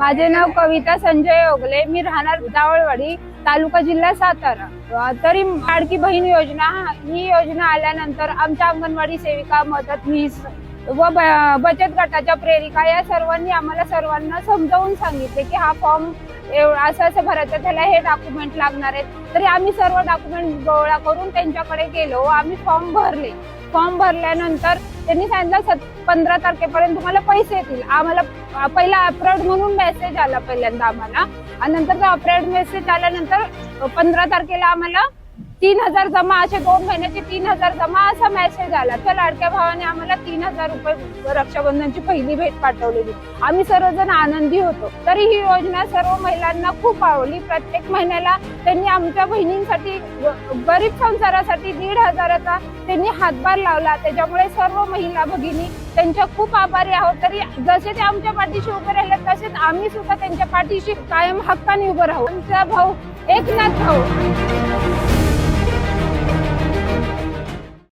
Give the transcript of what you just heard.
माझे नाव कविता संजय ओगले, मी राहणार जावळवाडी, तालुका जिल्हा सातारा। तरी लाडकी बहीण योजना ही योजना आल्यानंतर आमच्या अंगणवाडी सेविका, मदतनीस व बचत गटाच्या प्रेरिका या सर्वांनी आम्हाला सर्वांना समजावून सांगितले की हा फॉर्म असं भरायचं, त्याला हे डॉक्युमेंट लागणार आहेत। तरी आम्ही सर्व डॉक्युमेंट गोळा करून त्यांच्याकडे गेलो, आम्ही फॉर्म भरले। फॉर्म भरल्यानंतर त्यांनी सांगितलं 15 तारखेपर्यंत तुम्हाला पैसे येतील। आम्हाला पहिला अप्रूव्ड म्हणून मेसेज आला पहिल्यांदा आम्हाला, आणि नंतर तो अप्रूव्ड मेसेज आल्यानंतर 15 तारखेला आम्हाला 3000 जमा, असे 2 महिन्याचे 3000 जमा असा मेसेज आला। तर लाडक्या भावाने आम्हाला 3000 रुपये रक्षाबंधनची पहिली भेट पाठवलेली। आम्ही सर्वजण आनंदी होतो। तरी ही योजना सर्व महिलांना खूप आवडली। प्रत्येक महिन्याला त्यांनी आमच्या बहिणींसाठी, गरीब संसारासाठी 1500चा त्यांनी हातभार लावला। त्याच्यामुळे सर्व महिला भगिनी त्यांच्या खूप आभारी आहोत। तरी जसे ते आमच्या पाठीशी उभे राहिले तसेच आम्ही सुद्धा त्यांच्या पाठीशी कायम हक्काने उभे राहू। आमचा भाऊ एकनाथ भाऊ